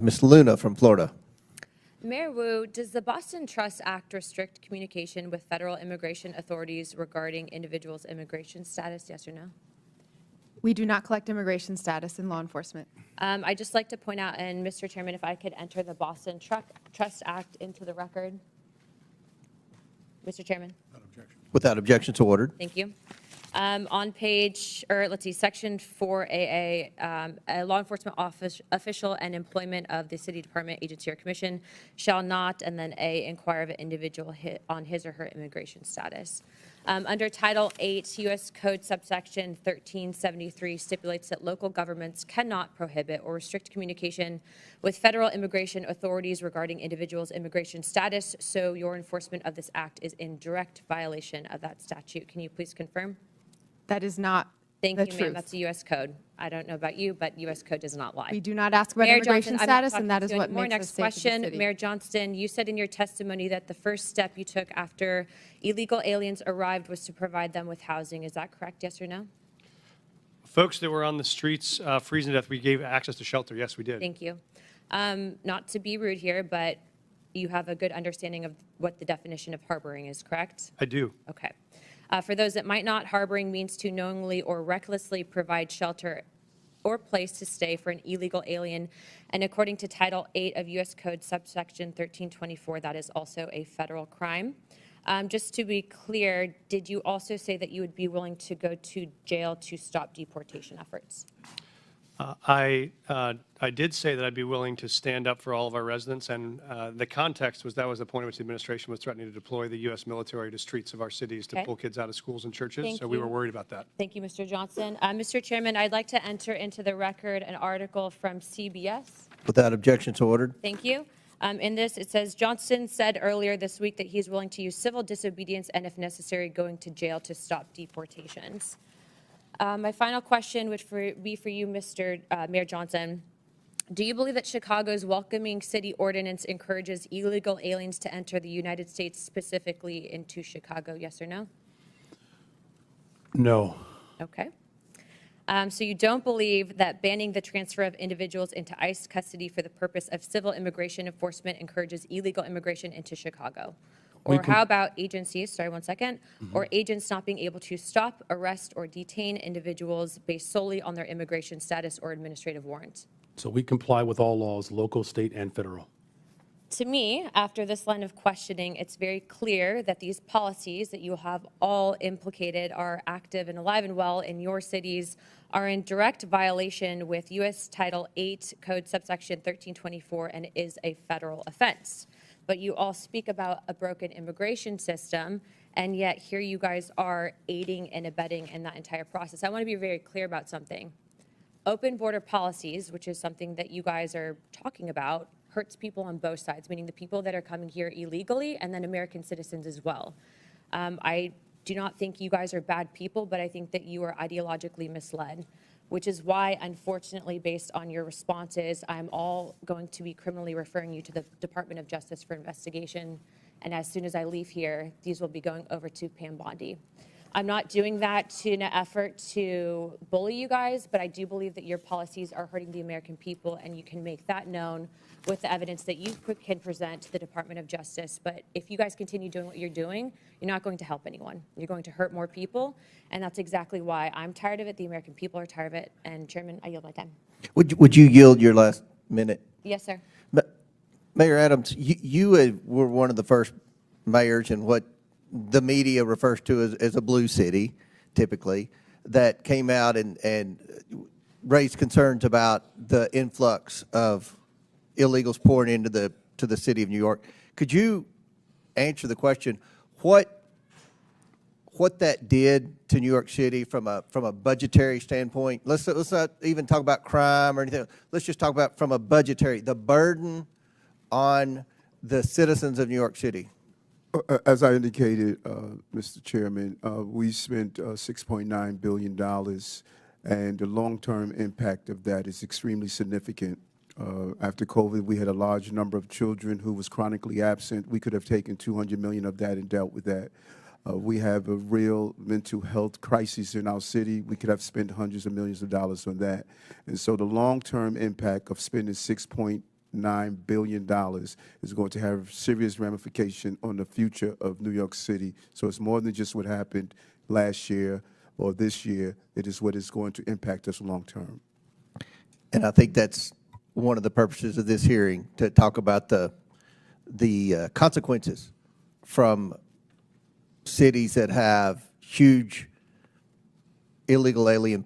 Ms. Luna from Florida. Mayor Wu, does the Boston Trust Act restrict communication with federal immigration authorities regarding individuals' immigration status, yes or no? We do not collect immigration status in law enforcement. I'd just like to point out, and Mr. Chairman, if I could enter the Boston Trust Act into the record. Mr. Chairman. Without objection, so ordered. Thank you. On page, or let's see, section 4AA, a law enforcement official and employment of the city department, agency, or commission shall not, and then A, inquire of an individual on his or her immigration status. Under Title 8, U.S. Code subsection 1373 stipulates that local governments cannot prohibit or restrict communication with federal immigration authorities regarding individuals' immigration status, so your enforcement of this act is in direct violation of that statute. Can you please confirm? That is not Thank the you, truth. ma'am. That's a U.S. code. I don't know about you, but U.S. code does not lie. We do not ask about Mayor immigration Johnson, I'm not status, and that is talking to you what anymore. makes us Next safe as a question, city. Mayor Johnston, you said in your testimony that the first step you took after illegal aliens arrived was to provide them with housing. Is that correct, yes or no? Folks that were on the streets freezing to death, we gave access to shelter. Yes, we did. Thank you. Not to be rude here, but you have a good understanding of what the definition of harboring is, correct? I do. Okay. For those that might not, harboring means to knowingly or recklessly provide shelter or place to stay for an illegal alien. And according to Title 8 of U.S. Code subsection 1324, that is also a federal crime. Just to be clear, did you also say that you would be willing to go to jail to stop deportation efforts? I did say that I'd be willing to stand up for all of our residents, and the context was that was the point at which the administration was threatening to deploy the U.S. military to streets of our cities to Okay. pull kids out of schools and churches, Thank so we you. were worried about that. Thank you, Mr. Johnson. Mr. Chairman, I'd like to enter into the record an article from CBS. Without objection, so ordered. Thank you. In this, it says, Johnson said earlier this week that he's willing to use civil disobedience and, if necessary, going to jail to stop deportations. My final question would be for you, Mr. Mayor Johnson. Do you believe that Chicago's welcoming city ordinance encourages illegal aliens to enter the United States, specifically into Chicago, yes or no? No. Okay. So you don't believe that banning the transfer of individuals into ICE custody for the purpose of civil immigration enforcement encourages illegal immigration into Chicago? Or how about agencies, sorry, one second, or agents not being able to stop, arrest, or detain individuals based solely on their immigration status or administrative warrant? So we comply with all laws, local, state, and federal. To me, after this line of questioning, it's very clear that these policies that you have all implicated are active and alive and well in your cities, are in direct violation with U.S. Title 8 Code subsection 1324, and is a federal offense. But you all speak about a broken immigration system, and yet here you guys are aiding and abetting in that entire process. I want to be very clear about something. Open border policies, which is something that you guys are talking about, hurts people on both sides, meaning the people that are coming here illegally and then American citizens as well. I do not think you guys are bad people, but I think that you are ideologically misled, which is why, unfortunately, based on your responses, I'm all going to be criminally referring you to the Department of Justice for investigation. And as soon as I leave here, these will be going over to Pam Bondi. I'm not doing that in an effort to bully you guys, but I do believe that your policies are hurting the American people, and you can make that known with the evidence that you can present to the Department of Justice. But if you guys continue doing what you're doing, you're not going to help anyone. You're going to hurt more people, and that's exactly why I'm tired of it. The American people are tired of it. And Chairman, I yield my time. Would you yield your last minute? Yes, sir. Mayor Adams, you were one of the first mayors in what the media refers to as a blue city, typically, that came out and raised concerns about the influx of illegals pouring into the city of New York. Could you answer the question, what that did to New York City from a budgetary standpoint? Let's not even talk about crime or anything. Let's just talk about from a budgetary, the burden on the citizens of New York City. As I indicated, Mr. Chairman, we spent $6.9 billion, and the long-term impact of that is extremely significant. After COVID, we had a large number of children who was chronically absent. We could have taken $200 million of that and dealt with that. We have a real mental health crisis in our city. We could have spent hundreds of millions of dollars on that. And so the long-term impact of spending $6.9 billion is going to have serious ramification on the future of New York City. So it's more than just what happened last year or this year. It is what is going to impact us long term. And I think that's one of the purposes of this hearing, to talk about the consequences from cities that have huge illegal alien